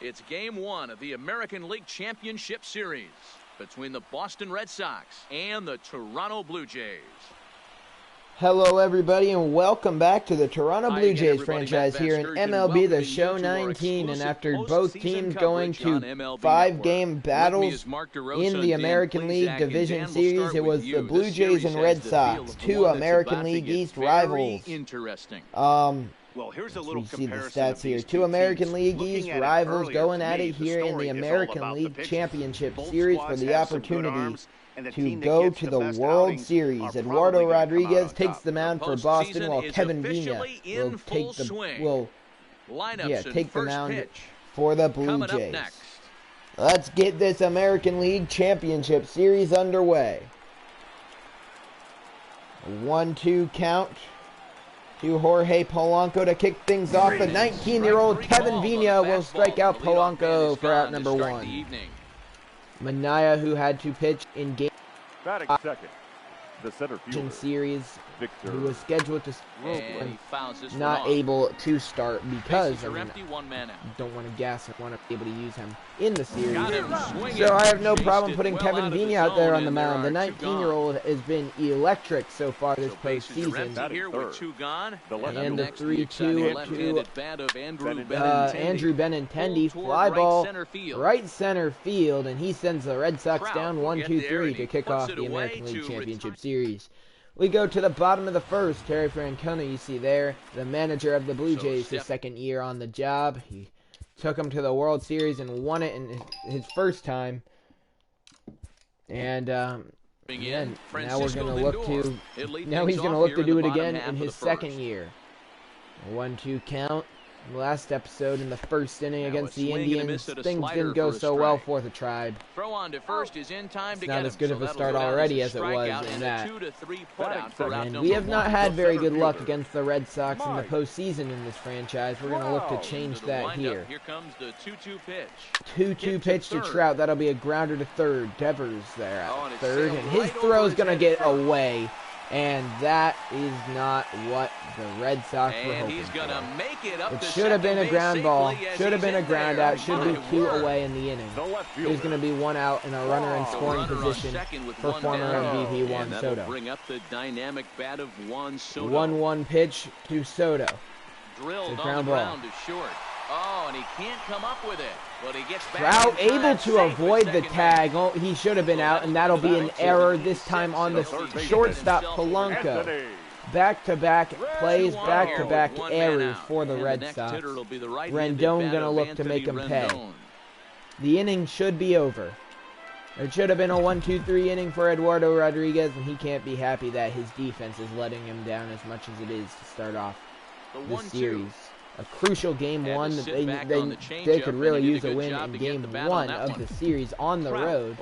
It's Game 1 of the American League Championship Series between the Boston Red Sox and the Toronto Blue Jays. Hello everybody and welcome back to the Toronto Blue Jays franchise here in MLB The Show 19, and after both teams going to 5-game battles in the American League Division Series, it was the Blue Jays and Red Sox, two American League East rivals. Well, here's a little see the stats here. Two American League East rivals going at it here in the American League Championship Series for the opportunity to go to the World Series. Eduardo Rodriguez takes the mound for Boston, while Kevin Vina will take the mound for the Blue Jays. Let's get this American League Championship Series underway. A 1-2 count to Jorge Polanco to kick things off. The 19-year-old Kevin Vina will strike out Polanco for out number 1. Manaya, who had to pitch in game second, the center fielder, series, who was scheduled to not able to start because don't want to gas him, want to be able to use him in the series. So I have no problem putting Kevin Vina out there on the mound. The 19-year-old has been electric so far this postseason. And the 3-2 to Andrew Benintendi, fly ball right center field, and he sends the Red Sox down 1-2-3 to kick off the American League Championship Series. We go to the bottom of the first. Terry Francona, you see there, the manager of the Blue Jays, his second year on the job. He took him to the World Series and won it in his first time. And now we're going to look to, now he's going to look to do it again in his second year. A 1-2 count. Last episode in the first inning against the Indians, things didn't go so well for the Tribe. It's not as good of a start already as it was in that. And we have not had very good luck against the Red Sox in the postseason in this franchise. We're going to look to change that here. 2-2 pitch to Trout. That'll be a grounder to third. Devers there at third, and his throw is going to get away. And that is not what the Red Sox were hoping for. It should have been a ground ball, should have been a ground out, should be 2 away in the inning. There's going to be 1 out and a runner in scoring position for former MVP Juan Soto. 1-1 pitch to Soto. It's a ground ball. Oh, and he can't come up with it. But he gets Trout able to avoid the tag. Oh, he should have been out, and that'll be an error this time on the shortstop Polanco. Back-to-back plays, back-to-back errors for the Red Sox. Rendon gonna look to make him pay. The inning should be over. It should have been a 1-2-3 inning for Eduardo Rodriguez, and he can't be happy that his defense is letting him down as much as it is to start off this series. A crucial game 1 that they could really use a win in game 1 of the series on the road.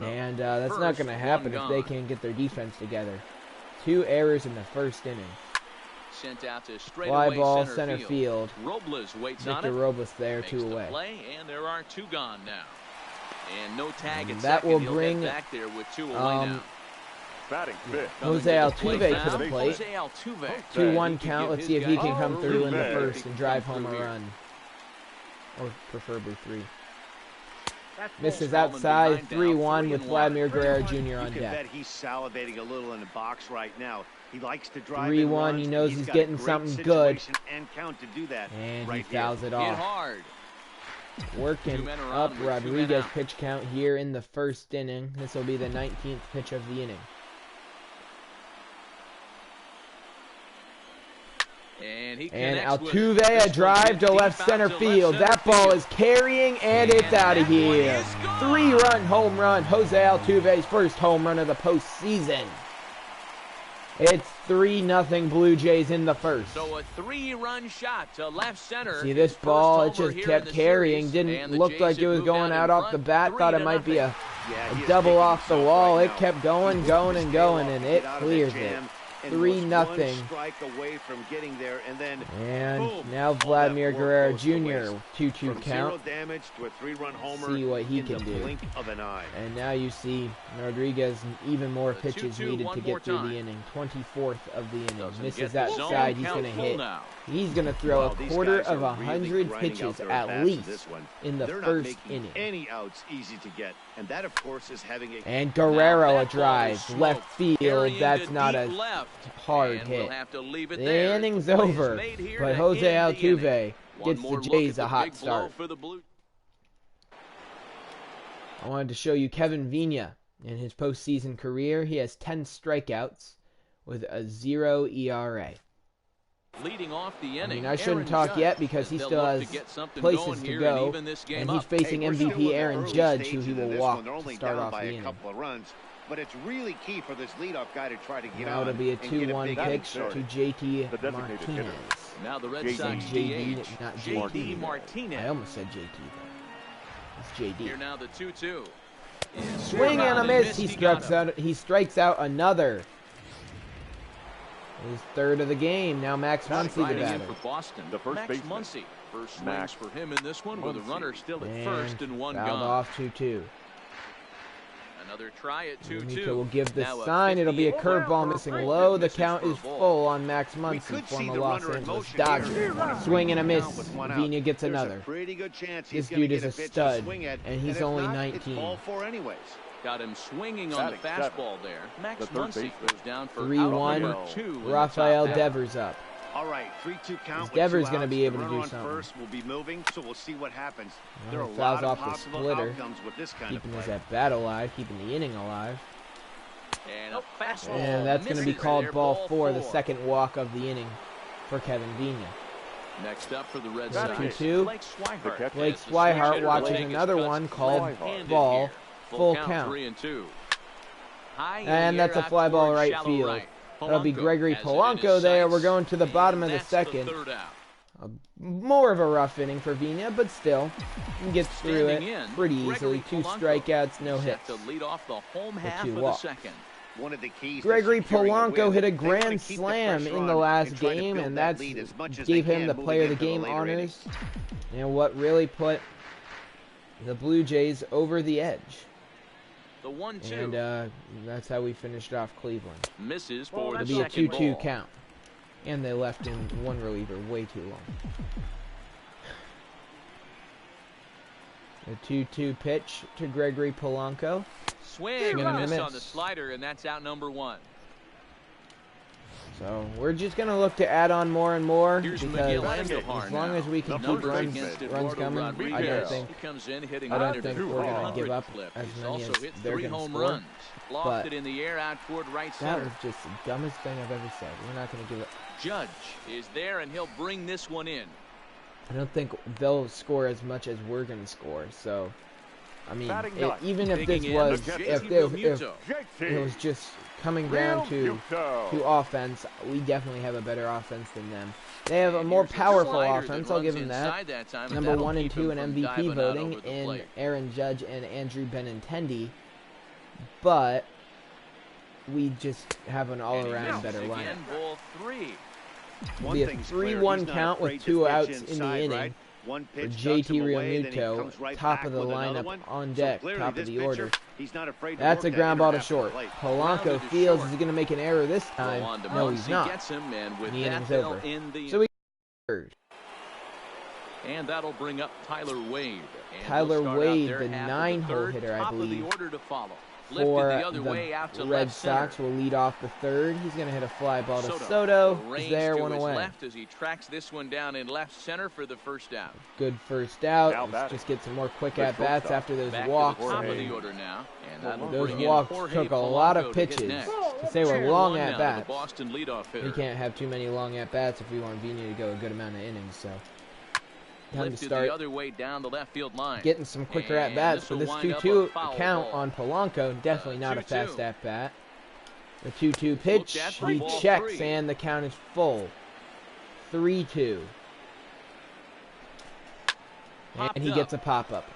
And that's not going to happen if they can't get their defense together. 2 errors in the first inning. Fly ball center field. Victor Robles there, 2 away. And there are 2 gone now. And no tag at that second. will bring back there with 2 away now. Jose Altuve to the plate. 2-1 count. Let's see if he can come through in the first and drive home a run. Or preferably 3. Misses outside. 3-1 with Vladimir Guerrero Jr. on deck. He's salivating a little in the box right now. He likes to drive 3-1. He knows he's getting something good. And he fouls it off. Working up Rodriguez pitch count here in the first inning. This will be the 19th pitch of the inning. And Altuve, a drive to left center field. That ball is carrying, and it's out of here. 3-run home run. Jose Altuve's first home run of the postseason. It's 3-0 Blue Jays in the first. So a 3-run shot to left center. See this ball, it just kept carrying. Didn't look like it was going out off the bat. Thought it might be a double off the wall. It kept going, and it clears it. 3-0. Strike away from getting there, and then and now Vladimir Guerrero Jr. 2-2 count. Damage to a 3-run homer. See what he can do. Blink of an eye. And now you see Rodriguez, even more pitches needed to get through the inning. 24th of the inning. Misses outside. He's going to hit. He's going to throw a quarter of 100 pitches at least in the first inning. Any outs easy to get, and that of course is having a. And Guerrero a drive left field. That's not a hard hit. The inning's over, but Jose Altuve gets the Jays a hot start. I wanted to show you Kevin Vina in his postseason career. He has 10 strikeouts with a 0 ERA. Leading off the inning, I mean, I shouldn't talk yet because he still has places to go, and he's facing MVP Aaron Judge, who he will walk to start off the inning. But it's really key for this leadoff guy to try to get now on. It'll be a 2-1 pitch to JT Martinez. Now the Red Sox JD, not JT. Martinez. I almost said JT though. It's JD. Here now the 2-2. Swing and a miss. He strikes out another. His third of the game. Now Max Muncy the batter. For Boston, the first Max Muncy. First swings for him in this one with a runner still at first and one fouled gone. Off 2-2. Another try at 2-2. Mika will give the sign. It'll be a curveball missing low. The count is full on Max Muncy, former Los Angeles Dodger. Swing and a miss. Vina gets another. This dude is a stud, and he's only 19. Got him swinging on the fastball there. Max Muncy goes down for 3-1. Rafael Devers up. All right, 3-2 count. Devers going to be able to do something. First will be moving, so we'll see what happens. There are fouls off the splitter, keeping his at bat alive, keeping the inning alive. And a fastball. And that's going to be called ball 4, the second walk of the inning for Kevin Vina. Next up for the Red Sox, 2-2. Blake Swihart watches another one called ball. Full count. 3-2. And that's a fly ball right field. That'll be Gregory Polanco there. We're going to the bottom of the second. More of a rough inning for Vina, but still, he gets through it pretty easily. 2 strikeouts, no hits. To lead off the home half 2 of walks. the second. Gregory Polanco hit a grand slam in the last game, and that gave him the player of the game honors, and what really put the Blue Jays over the edge. The 1-2. And that's how we finished off Cleveland. Misses for It'll the be a second 2-2 ball. count. And they left in one reliever way too long. A 2-2 pitch to Gregory Polanco. Swing and a miss on the slider, and that's out number 1. So we're just going to look to add on more and more, Here's because Miguel as long as we can keep runs coming, I don't think we're going to give up as many as they're going to score. But in the air out toward right that center. was just the dumbest thing I've ever said. We're not going to give up. Judge is there, and he'll bring this one in. I don't think they'll score as much as we're going to score. So, I mean, even if this was, if it was just coming down to offense, we definitely have a better offense than them. They have a more powerful offense, I'll give them that. Number 1 and 2 in MVP voting in Aaron Judge and Andrew Benintendi. But we just have an all-around better lineup. It'll be a 3-1 count with 2 outs in the inning for JT Realmuto, top of the lineup on deck, top of the order. That's a ground ball to short. Polanco fields. Is he going to make an error this time? No, he's not. The inning's over. So we third. And that'll bring up Tyler Wade. Tyler Wade, the 9-hole hitter, I believe, for the Red Sox, will lead off the third. He's going to hit a fly ball to Soto. He's there, one away. Left as he tracks this one down in left center for the first out. Good first out. Let's just get some more quick at-bats after those walks. Those walks took a lot of pitches to say we're long at-bats. We can't have too many long at-bats if we want Vina to go a good amount of innings, so time to start the other way down the left field line. Getting some quicker at-bats for this 2-2 count on Polanco. Definitely not a fast at-bat. The 2-2 pitch, he checks, and the count is full. 3-2. And he gets a pop-up.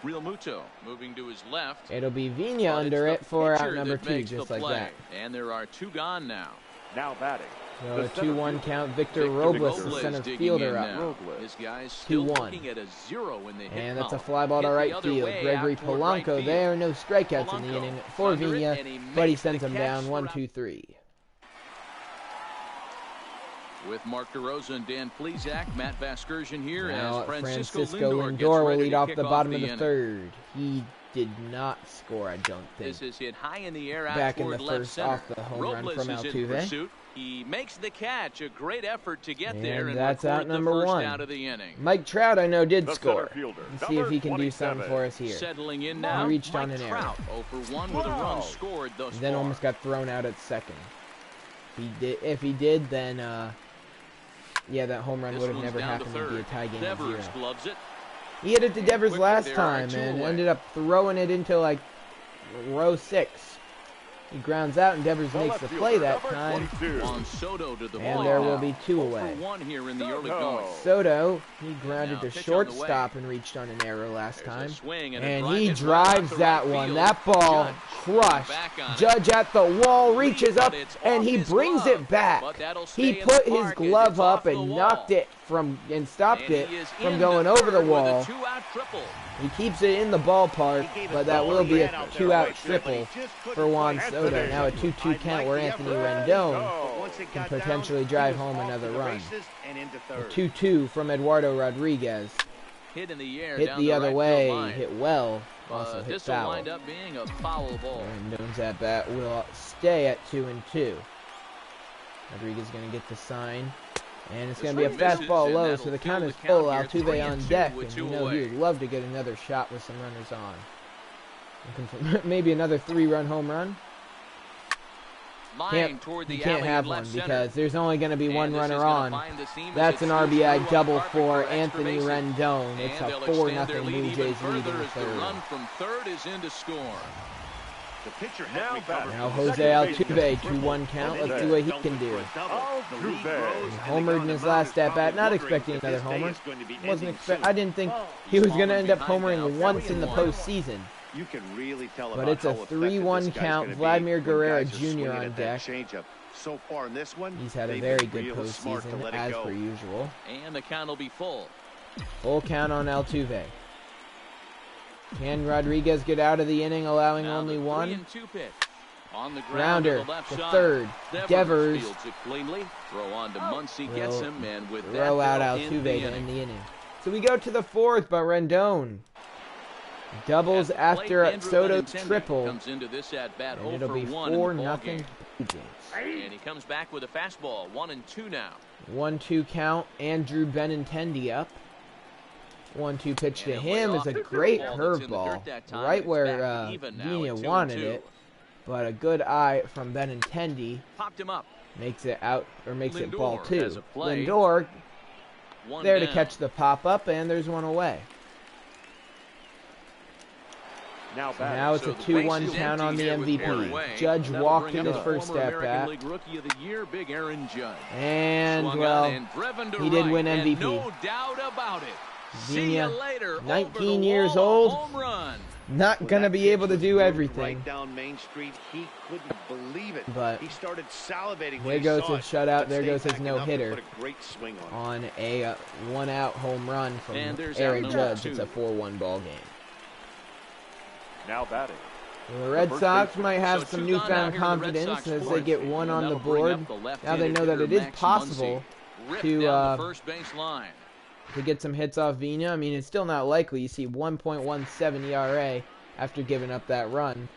Realmuto moving to his left. It'll be Vina under it for out number 2, just like that. And there are 2 gone now. Now batting. So a 2-1 count. Victor Robles, the center fielder, up. This guy's still 2-1. looking at a 0 in the hit And that's a column. fly ball to Hit the right other field. way Gregory out toward right Polanco. field. There are no strikeouts in the Polanco inning for under it, Vina, and he but he makes the sends him catch down for 1-2-3. With Mark DeRosa and Dan Plesac, Matt Vasgersian here Now as Francisco Lindor gets will ready lead to off kick the bottom of the inning. third. He did not score, I don't think. This is hit high in the air out Back in toward the left first center. off the home run Robles from is in Altuve. pursuit. He makes the catch. A great effort to get there and that's record out number the first 1. out of the inning. Mike Trout, I know, did The score. center fielder, Let's see if he can do 27. something for us here. Settling in now. He reached Mike on an error. Trout, 0 for 1 with a run scored thus Then far. almost got thrown out at second. If he did, then yeah, that home run This would have one's never down to happened. It'd be a third. tie game of 0. Devers gloves it. He hit it to Devers quickly, last there are time 2 and away. ended up throwing it into like row 6. He grounds out and Devers makes the play that time. On Soto to the And plate there now. will be 2 0 away. for 1 here in the early going. Soto, he grounded Now, to pitch on the shortstop and reached on an error last There's a time. swing and a And drive he hits right out drives to that right one. field. That ball Judge crushed. back on it. Judge at the wall, reaches But up, it's and off he his brings glove. it back. But that'll He stay in put the his park as glove it's up off the and wall. knocked it and stopped And it he is from in going the over the third with a wall. 2-out triple. He keeps it in the ballpark, He gave but it that all will he be a had out there 2-out right there, but triple he just couldn't for Juan quite Soto. finish. Now a 2-2 I'd count like where the Anthony effort, Rendon but once it can got down, potentially he drive was home off to another the run. races and into A third. 2-2 from Eduardo Rodriguez. Hit in the air Hit down the the other right way, field line. hit well, also hit This will foul. wind up being a foul ball. Rendon's at bat will stay at 2-2. Rodriguez going to get the sign. And it's going to be a This one misses, fastball and low, that'll so the fill count the is full. count here, Altuve on 3-2 deck, with and 2 you know away. he would love to get another shot with some runners on. Looking for maybe another 3-run home run. Line toward the You can't alley have in one left center. because there's only going to be And one this is runner gonna on. find the seam as That's it an scoots through RBI on double carpet for extra Anthony bases. Rendon. It's And a they'll 4-0 extend their lead Blue even Jays lead further in the as the third. run from third is in to score. The pitcher Now has recovered batting. Now from Jose second base. Altuve, 2-1 count. And Let's then see what he fell can for do. a double. The lead Altuve. grows, and He the homered guy in on the his mound last is at bat. probably Not wondering expecting if another his day homer. is going to be Wasn't ending expect. soon. I didn't think he was going to end up homering now, once in the 3-1. postseason. You can really tell But about it's a how effective 3-1 this guy's count. gonna be Vladimir when Guerrero guys are Jr. swinging on at that deck. changeup. So far in this one, He's had a they've very been good real smart to postseason, let it as go. per usual. And the count will be full. Full count on Altuve. Can Rodriguez get out of the inning, allowing Now only the one? 3-2 pitch. On the ground Rounder to the left to side. third. Devers fields it cleanly. Throw on to Muncy, will gets him, and with that, throw out they'll end Altuve the to inning. end the inning. So we go to the fourth, but Rendon doubles At the after plate, Andrew Soto's Benintendi triple, comes into this at bat and 0 it'll for be 1 in the 4-0 ball game. Blue Jays. And he comes back with a fastball, 1-2 now. 1-2 count. Andrew Benintendi up. 1-2 pitch to And him way is a off the great curveball that's in the dirt curveball, that time. right It's where back even now Vina at 2-2. wanted it. But a good eye from Benintendi Popped him up. makes it out, or makes it Lindor ball has two. a play. Lindor One there down. to catch the pop up, and there's one away. Now So batting. now it's So a the 2-1 base is count on the empty here with MVP. four away. Judge That'll walked bring in up his the first former at American bat, League Rookie of the Year, Big Aaron Judge. and Swung well, on and driven to he did right, win and MVP. no doubt about it. See you Vina, later. 19 over the years wall, old. Home run. not When gonna that be pitch able to was do moved everything. Right down Main Street, he couldn't believe it. But he started salivating when there he goes saw his it, shutout. but There stayed goes his back enough to no-hitter put a great swing on it. on a one-out home run from And there's Aaron out number Judge. two. It's a 4-1 ball game. Now batting. Well, the Red first Sox baseman. might have So some 2 gone now newfound here in the Red confidence Sox as they fourth. get one on the That'll bring board. up the Now they left-handed know that hitter it is Max possible Muncy. Ripped to, down the first base line. to get some hits off Vina. I mean, it's still not likely. You see 1.17 ERA after giving up that run.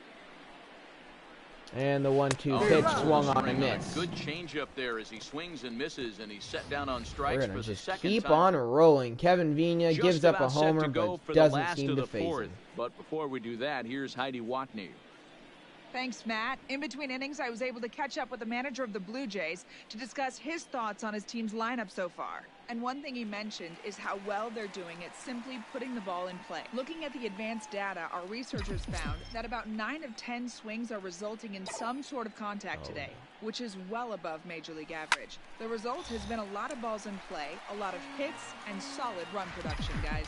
And the 1-2 pitch swung on and missed. Good change up there as he swings and misses, and he's set down on We're strikes going for to the just second keep time. on rolling. Kevin Vina Just gives up a about set homer, to go but for the doesn't last seem of to the phase fourth. him. But before we do that, here's Heidi Watney. Thanks, Matt. In between innings, I was able to catch up with the manager of the Blue Jays to discuss his thoughts on his team's lineup so far. And one thing he mentioned is how well they're doing at simply putting the ball in play. Looking at the advanced data, our researchers found that about 9 of 10 swings are resulting in some sort of contact today, which is well above Major League average. The result has been a lot of balls in play, a lot of hits, and solid run production, guys.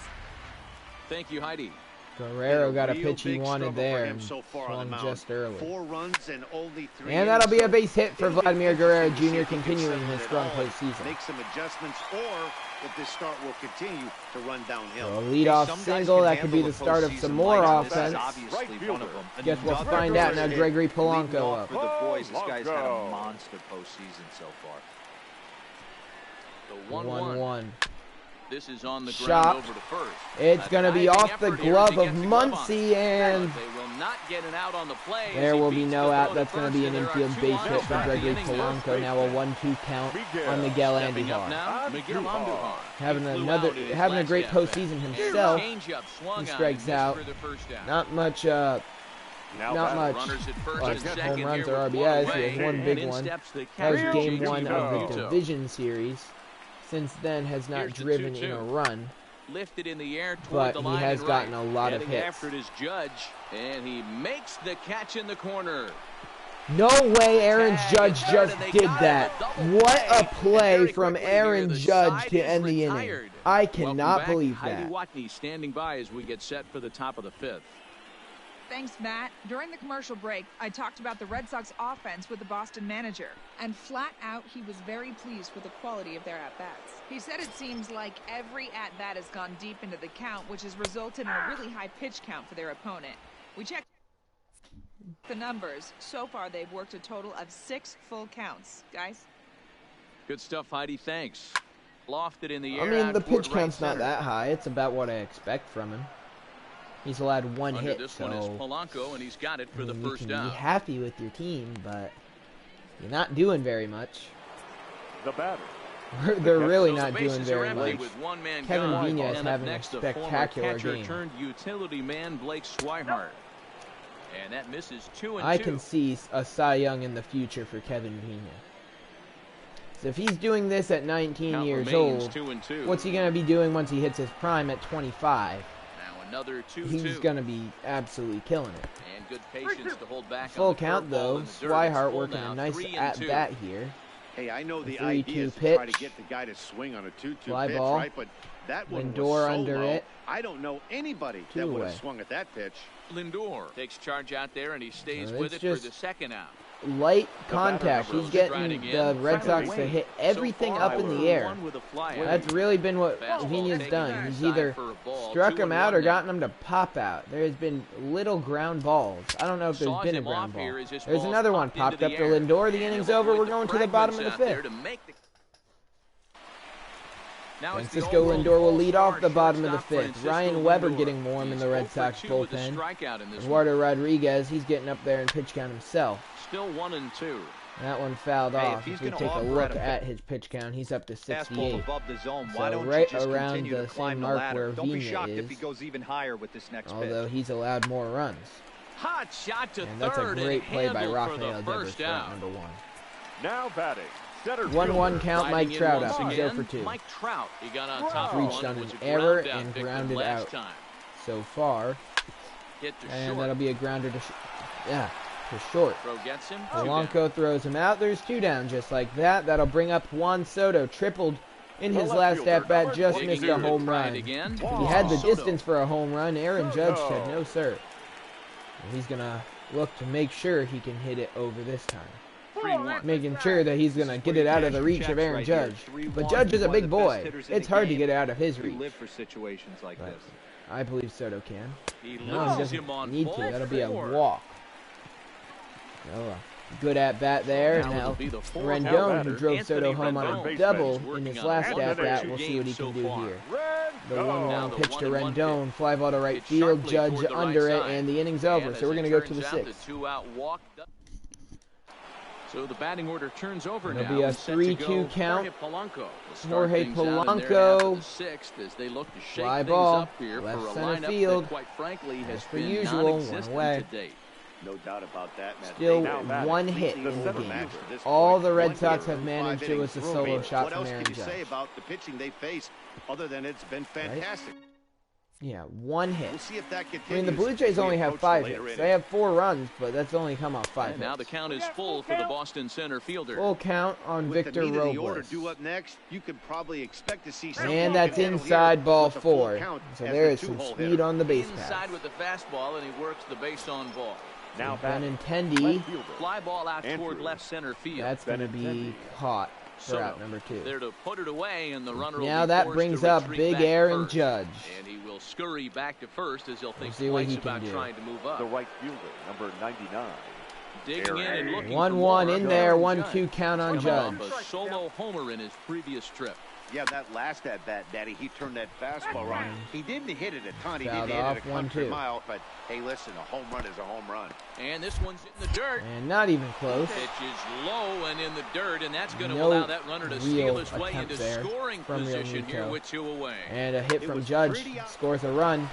Thank you, Heidi. Guerrero got a pitch he wanted there and swung just early. 4 runs and only 3 and that'll be a base hit for Vladimir Guerrero Jr. continuing his strong postseason. Make some adjustments, or if this start will continue to run downhill. So a leadoff single, that could be the start of some more offense. Guess we'll find out now. Gregory Polanco up. For the boys, this guy's had a monster postseason so far. The 1-1. This is on the shot. Over to first. It's going to be off the glove of Muncy, and they will not get an out on the play. There will be no out. That's going to be an infield base hit for Gregory Polanco. Now a 1-2 count on Miguel Andujar. Having a great postseason himself. He strikes out. Not much like home runs or RBIs. He has one big one. That was game 1 of the division series. Since then has not driven in a run, lifted in the air but he has gotten a lot of hits. After his Judge, and he makes the catch in the corner. No way Aaron Judge just did that. What a play from Aaron Judge to end the inning. I cannot believe that. Heidi Watney standing by as we get set for the top of the 5th. Thanks, Matt. During the commercial break, I talked about the Red Sox offense with the Boston manager. And flat out, he was very pleased with the quality of their at-bats. He said it seems like every at-bat has gone deep into the count, which has resulted in a really high pitch count for their opponent. We checked the numbers. So far, they've worked a total of 6 full counts. Guys? Good stuff, Heidi. Thanks. Lofted in the air. I mean, the pitch count's not that high. It's about what I expect from him. He's allowed one hit, this so one is Polanco, and he's got it for the first down. You can be happy with your team, but you're not doing very much. The batter. They're really not doing very much. Kevin Vina Vina is having a spectacular game. Turned utility man Blake Swihart, and that misses 2-2. I can see a Cy Young in the future for Kevin Vina. So if he's doing this at 19 years old, what's he going to be doing once he hits his prime at 25? Another 2-2. He's going to be absolutely killing it. And good patience to hold back. Full count, though. Swihart working a nice at-bat here. Hey, I know the idea is to try to get the guy to swing on a 2-2 pitch, right? But that one was so under low. it. I don't know anybody that would have swung at that pitch. Lindor takes charge out there, and he stays with it for the second out. Light contact. He's getting the Red Sox to hit everything up in the air. That's really been what Vina's done. He's either struck him out or gotten him to pop out. There has been little ground balls. I don't know if there's been a ground ball. There's another one popped up to Lindor. The inning's over. We're going to the bottom of the 5th. Francisco Lindor will lead off the bottom of the 5th. Ryan Weber getting warm in the Red Sox bullpen. Eduardo Rodriguez, he's getting up there in pitch count himself. Still 1-2. That one fouled off. If we take a look at his pitch count, he's up to 68. So right around the same mark where Vina is, although he's allowed more runs. Hot shot to and that's a great play by Rafael Devers for number 1. Now batting. 1-1 count, Mike Trout up. He's 0 for 2. Mike Trout, he got on top reached on an error and grounded out so far. And that'll be a grounder to short. Polanco throws him out. There's 2 down just like that. That'll bring up Juan Soto. Tripled in his last at-bat. Just missed a home run. He had the distance for a home run. Aaron Judge said no, sir. And he's going to look to make sure he can hit it over this time. Making sure that he's going to get it out of the reach of Aaron Judge. But Judge is a big boy. It's hard to get it out of his reach. But I believe Soto can. No, he doesn't need to. That'll be a walk. So, good at-bat there. Now, Rendon, who drove Soto home on a double in his last at-bat, we'll see what he can do here. The 1-1 pitch to Rendon, fly ball to right field, Judge under it, and the inning's over. So we're going to go to the 6th. So the batting order turns over now. It'll be a 3-2 count. Jorge Polanco. As they look to shake fly ball, up here left for a center lineup field. That, quite frankly, has for been usual, one away. To date. No doubt about that, Matt. Still 1 hit in the game. All the Red Sox have managed to was a solo shot from Aaron Judge. What else can you say about the pitching they face other than it's been fantastic? Yeah, 1 hit. We'll see if that I mean, the Blue Jays only have 5 hits. They have 4 runs, but that's only come off 5 hits. Now the count is full for the Boston center fielder. Full count on Victor With the Robles. order due up next, you could probably expect to see something. And that's inside ball 4. So there is some speed on the base pass. Inside with the fastball, and he works the base on ball. Now Benintendi. Fly ball out toward left center field. That's going to be caught for out number 2. There to put it away, and the runner Now will be that forced brings to up retreat Big back to Aaron first. Judge. And he will scurry back to first as he'll think see what twice he can about do. trying to move up. the right fielder, number 99. Digging in and looking 1-1 in there, 1-2 count on Judge. A solo homer in his previous trip. Yeah, that last at-bat, Daddy, he turned that fastball around. He didn't hit it a ton. He Fouled didn't hit off, it a country 1-2. mile. But, hey, listen, a home run is a home run. And this one's in the dirt. And not even close. Pitch is low and in the dirt, and that's going to No allow that runner to steal his way attempt into there scoring from position here Realmuto. with 2 away. And a hit It from was Judge. pretty out- Scores a run.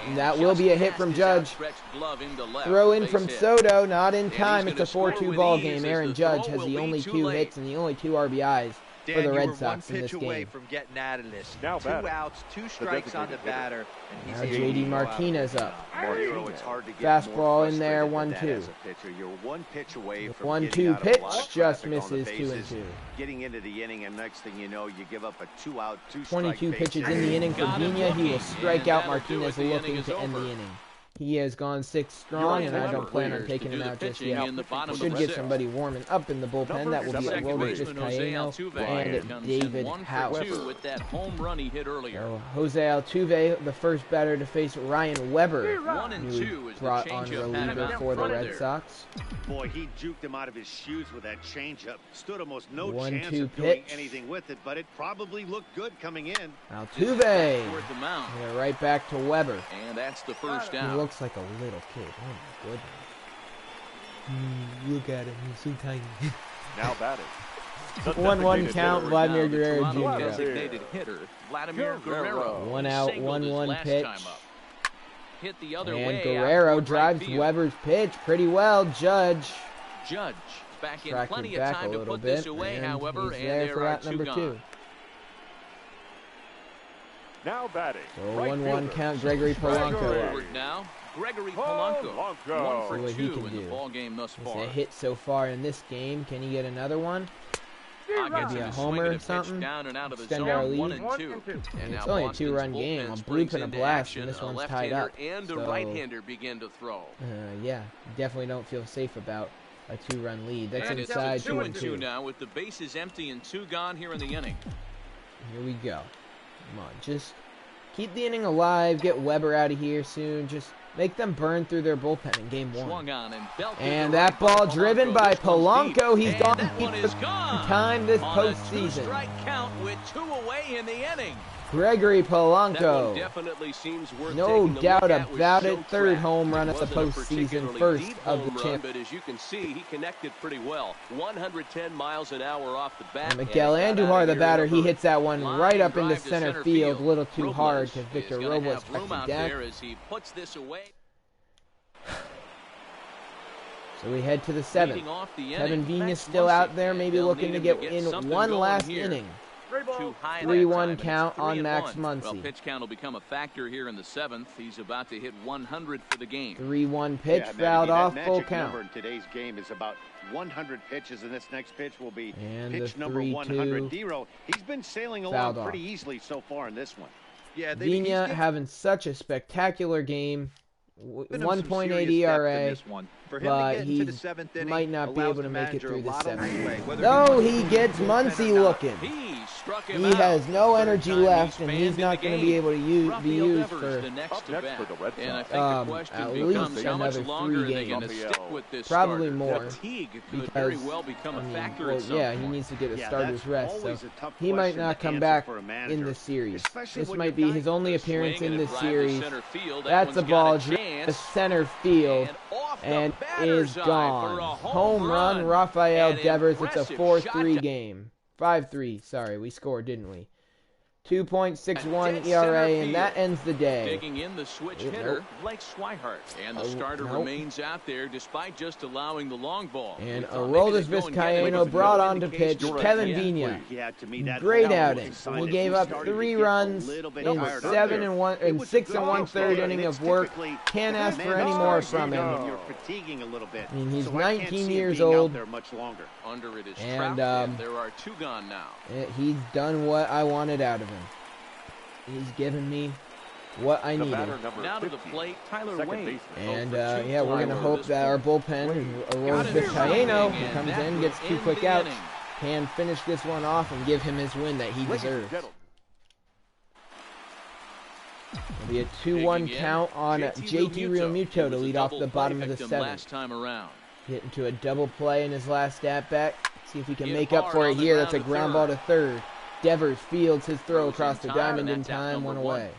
And That will be a hit just from past Judge. his outstretched glove into left. Throw in Base from hit. Soto, not in time. he's It's a gonna score 4-2 with ball ease game. as Aaron the Judge throw has will the be only too 2 late. hits and the only 2 RBIs for Dan, the you Red were Sox in 1 this pitch away game. from getting out of this. Now 2 batting. outs, 2 strikes on the designated batter, and Now he's able JD to go out Martinez and up. Martino, it's hard to get Fastball more in there, frustrated than that 1-2. as a pitcher. You're 1 pitch away from 1-2 getting out of a lot pitch of just traffic on the misses, 2-2. bases, getting into the inning, and next thing you know, you give up a 2-out, 2-strike 22 base pitches hit. in the inning for Got him Pena. He will looking, strike and out that'll do Martinez it. The looking inning to is end the over. inning. He has gone 6 strong, and I don't plan on taking him out just yet. in the bottom Should of get the somebody warming up in the bullpen. That will be Second Aroldis baseman Jose Vizcaíno Altuve and comes in David 1 for House. 2 with that home run he hit earlier. So Jose Altuve, the first batter to face Ryan Weber, 1 and who 2 is the brought on changeup reliever out for the front Red there. Sox. Boy, he juked him out of his shoes with that changeup. Stood almost no 1-2 chance of doing pitch. anything with it, but it probably looked good coming in. Altuve, Toward the mound. and right back to Weber. And that's the first He out. looks like a little kid. Oh my goodness. Look at him, he's so tiny. Now batting. The 1-1 designated count, hitter, Vladimir Now, the Guerrero Toronto Jr. designated hitter, Vladimir Guerrero. 1 out, Singled his 1-1 last pitch. time up. Hit the other And way. out Guerrero toward right drives field. Weber's pitch pretty well. Judge Judge back in tracking plenty of back a time to little put bit, this away, and however, he's and there there for are out 2 number gone. 2. Now batting. So right 1-1 fielder. count, Gregory Polanco. Forward now, Gregory Polanco. 1 for See what he 2 can in the do. ball game thus It's far. a hit so far in this game. Can he get another one? Gets Maybe him a to homer swing or at a pitch something? down and out of the Extend zone, our 1 lead? and 2. And now it's only a Boston's 2-run bullpen game. A blue springs and a into blast, action. and this A one's tied left-hander up. and a So, right-hander begin to throw. yeah, definitely don't feel safe about a 2-run lead. That's And it's inside 2 and 2 2-2. now with the bases empty and 2 gone here in the inning. Here we go. Come on, just keep the inning alive. Get Weber out of here soon. Just make them burn through their bullpen in game 1. Swung on and belted And the that right by ball driven Polanco. by This one's Polanco. deep. He's And gone that deep one for is gone. time this On a postseason. 2-strike count with 2 away in the inning. Gregory That one Polanco. definitely seems worth No taking a doubt look at with about Joe it. Third Craft. home run It of the wasn't a postseason, particularly first deep of the home run, champ. but as you can see, he connected pretty well. 110 miles an hour off the bat. And Miguel and he got Andujar, out the of batter, here he hits that one Line right up into drive to center field. A little too Robles hard because is Victor gonna Robles have room touched out it down. there as he puts this away. So we head to the 7th. Leading off the Kevin inning, Venus Max still Muncy. out there, maybe They'll looking need to him get in something one going last here. inning. Too high that 3-1 time, and it's count on 3-1. Max Well, Muncy. pitch count will become a factor here in the 7th. He's about to hit 100 for the game. 3-1 pitch, Yeah, man, fouled that off, full magic count. number in today's game is about 100 pitches, and this next pitch will be And pitch the number 3-2. 100. D-Row, he's been sailing Fouled along off. pretty easily so far in this one. Yeah, Vina having such a spectacular game. 1.8 in ERA. this one. For him but to get he into the 7th inning, might not be allows able to the make it manager through a the lot of 7th. leeway, whether Though he he wants gets to use the bullpen Muncy or not. looking. He struck him He out. has no Third energy time left, he's and fanned he's in not the going to game. be able to be Rafael used Devers, for the next Up to next bat. for the Red And I Sox. think the question at becomes least how much another longer are 3 they going to games. stick with this Probably starter? more. Fatigue could Because, very well become I a mean, factor well, at some yeah, he point. needs to get a Yeah, starter's that's rest, so always a tough he might question not to come answer back for a in manager, this series. especially This when might you're be his only Swing appearance and in a this drive to series. center field. That That's a one's got ball a driven to chance. center field And off the and batter's is eye gone. for a Home run, Rafael An Devers. It's a impressive 4-3 shot. game. 5-3. Sorry, we scored, didn't we? 2.61 ERA, and that ends the day. Digging in the switch hitter, Blake Swihart. And the starter remains out there despite just allowing the long ball. And Aroldis Vizcaíno brought on to pitch Kevin Vina. Great outing. He gave up 3 runs in 6 1/3 inning of work. Can't ask for any more from him. I mean, he's 19 years old. Under it is And there are 2 gone now. He's done what I wanted out of him. He's given me what I needed. Now to the plate, Tyler Wade. And yeah, we're gonna hope that our bullpen, Aroldis Vizcaíno, who comes in, gets 2 quick outs, can finish this one off and give him his win that he deserves. It'll be a 2-1 count on JT Realmuto to lead off the bottom of the 7th. Get into a double play in his last at-bat. See if he can make up for it here. That's a ground ball to third. Devers fields his throw across the diamond in time, 1 away.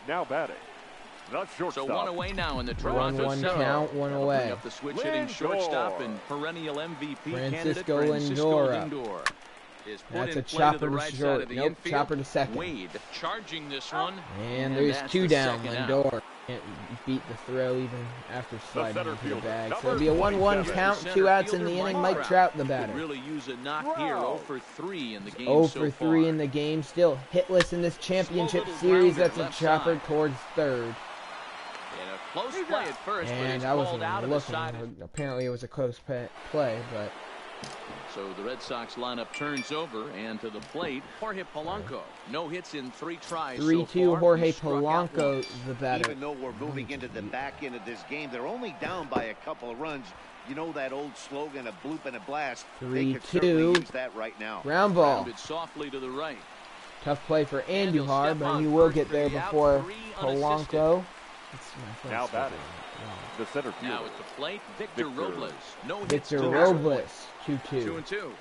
Now batting. Not shortstop. So 1 away now in the Toronto 1-1 count, 1 away. Up the switch hitting shortstop and perennial MVP Francisco Lindor. That's a chopper to short. Nope, chopper to second. Wade charging this one. And there's 2 down. Lindor can't beat the throw even after sliding into the bag. So it'll be a 1-1 count, 2 outs in the inning. Mike Trout, the batter. Really use a knock here. 0 for 3 in the game. 0 for 3 in the game. Still hitless in this championship series. That's a chopper towards third. Close play at first, and I wasn't looking. Apparently it was a close play, but. So the Red Sox lineup turns over, and to the plate, Jorge Polanco. No hits in 3 tries. 3-2 Jorge Polanco, the batter. Even though we're moving into the back end of this game, they're only down by a couple of runs. You know that old slogan, a bloop and a blast. 3-2. Use that right now. Ground ball. Grounded softly to the right. Tough play for Andujar, but he will get there before Polanco. Now batting. The center fielder. Now at the plate, Victor Robles. No hits. Victor Robles, 2-2. 2-2.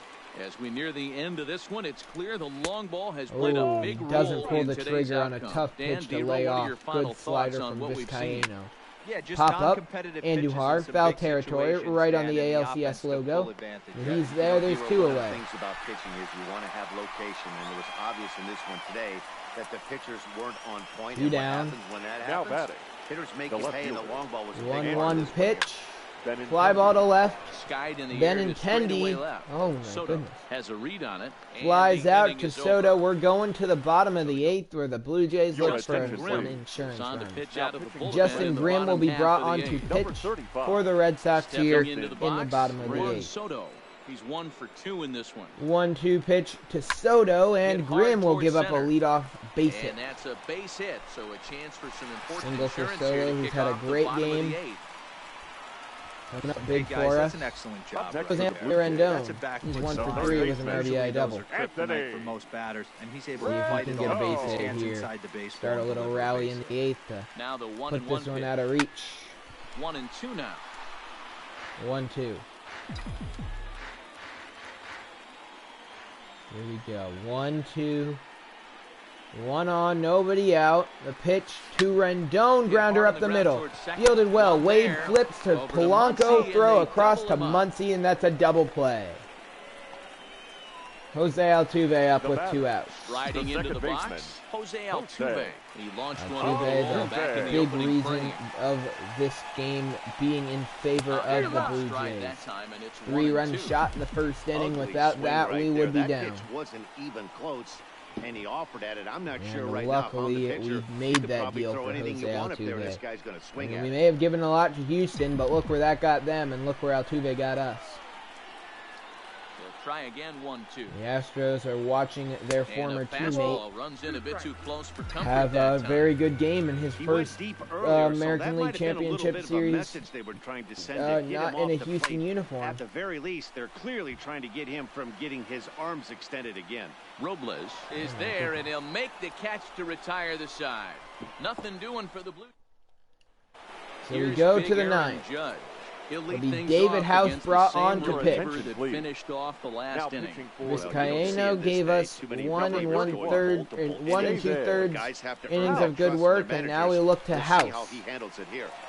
As we near the end of this one, it's clear the long ball has played a big role. Doesn't pull the in trigger on a outcome. tough pitch to lay off. Good slider from Vizcaíno. Yeah, just Pop up, Andujar, foul territory, right on the ALCS logo. He's there, there's 2 away. Things about pitching is you want to have location, and it was obvious in this one today that the pitchers weren't on point. 2 down. When that now happens, batting. hitters make it pay, and the long ball was a 1-1 pitch. Fly ball to left. Skied in the Benintendi. Oh my goodness. Has a read on it. Flies out to Soto. We're going to the bottom of the 8th where the Blue Jays look for an insurance run. Justin Grimm will be brought on to pitch for the Red Sox here in the bottom of the 8th. Soto. He's 1 for 2 in this one. 1-2 pitch to Soto, and Grimm will give up a leadoff base hit. And that's a base hit, so a chance for some important single for insurance Soto, here to who's kick had a off the great bottom of game. the 8th. Coming up big guys, for that's us. an excellent job. That was Anthony Rendon. He's 1 for 3 with an RBI double. Kryptonite for most batters, and he's able See to if he fight can it get a off. base He hit stands here. inside the baseball Start a and little deliver rally base in hit. the 8th to Now the 1-1 put this one pitch. out of reach. 1-2 now. 1-2. Here we go. 1-2. 1 on, nobody out. The pitch to Rendon, grounder up the middle. Fielded well. Wade flips to Polanco, throw across to Muncy, and that's a double play. Jose Altuve up with 2 outs. Riding into the box, Jose Altuve. He launched one Altuve, back in the the big opening reason frame. of this game being in favor of the Blue Jays. 3-run shot in the first inning. Without that, we would be down. Pitch wasn't even close, and he offered at it. I'm not And sure right now. luckily, we made that deal for Jose This guy's going to swing Altuve. at We it. may have given a lot to Houston, but look where that got them, and look where Altuve got us. Try again, 1-2. The Astros are watching their former teammate runs in a bit too close for comfort have a very good game in his He went first deep earlier, American so League that might have been a little Championship bit of a Series. message they were trying to send to get Not him in a off the Houston plate. uniform. At the very least, they're clearly trying to get him from getting his arms extended again. Robles is there, and he'll make the catch to retire the side. Nothing doing for the Blue. So we go to the 9th. It'll be David House brought on to pitch. Finished off the last inning. Vizcaíno gave us 1 1/3 and 1 2/3 innings of good work, and now we look to House.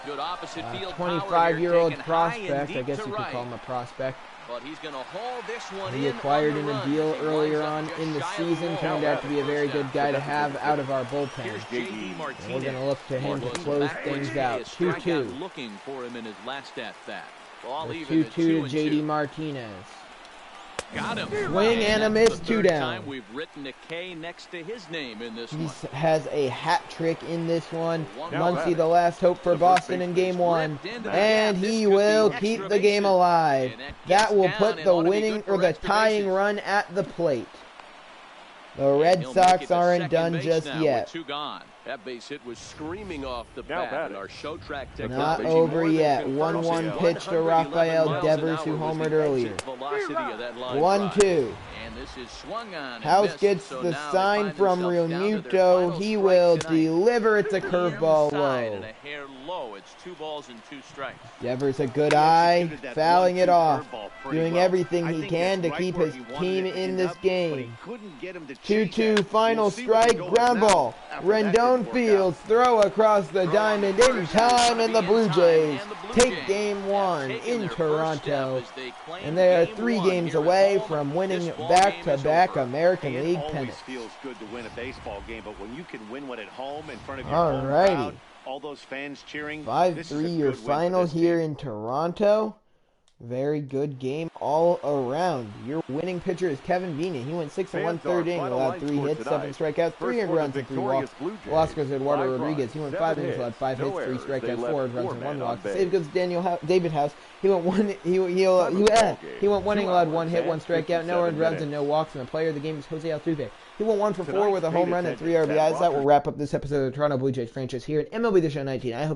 Good opposite field 25-year-old prospect, I guess you could call him a prospect. But he's going to haul this one He in acquired on in the a run deal as he earlier winds on up in the just shy of season. wall. Turned out to be a very good guy to have out of our Here's bullpen. J.D. Martinez. And we're going to look to him to Goes close backwards, things out. a strikeout 2-2. looking for him in his last at-bat. Ball The even at 2-2 to 2-2. J.D. Martinez. Got him. Swing and a miss, 2 down. Time we've written a K next to his name in this He one. has a hat trick in this one. Now Muncy, the last hope for Boston in game 1. And he will keep the game alive. That will put the winning or the tying run at the plate. The Red Sox aren't done just yet. Two gone. That base hit was screaming off the bat, and our show track Not over yet. 1-1 pitch to Rafael Devers, who homered earlier. 1-2. And this is swung on. House gets the sign from Realmuto. He will deliver. It's a curveball low. Low. It's 2 balls and 2 strikes. Devers a good eye, fouling it off, doing everything he can to keep his team in this game. 2-2 final strike, ground ball. Rendon fields, throw across the diamond in time, and the Blue Jays take game 1 in Toronto. And they are 3 games away from winning back-to-back American League pennants. Feels good to win a baseball game, but when you can win one at home in front of your All home righty. crowd, all those fans cheering. 5-3 your final here in Toronto. Very good game all around. Your winning pitcher is Kevin Vina. He went 6 1/3 innings, allowed 3 hits, 7 strikeouts, 3 earned runs, and 3 walks. Lost goes Eduardo Rodriguez. He went 5 innings, allowed 5 hits, 3 strikeouts, 4 earned runs, and 1 walk. Save goes David House. He went 1 inning, allowed 1 hit, 1 strikeout, no earned runs, and no walks. And the player of the game is Jose Altuve. He went 1 for 4 with a home run and 3 RBIs. That will wrap up this episode of the Toronto Blue Jays franchise here at MLB The Show 19. I hope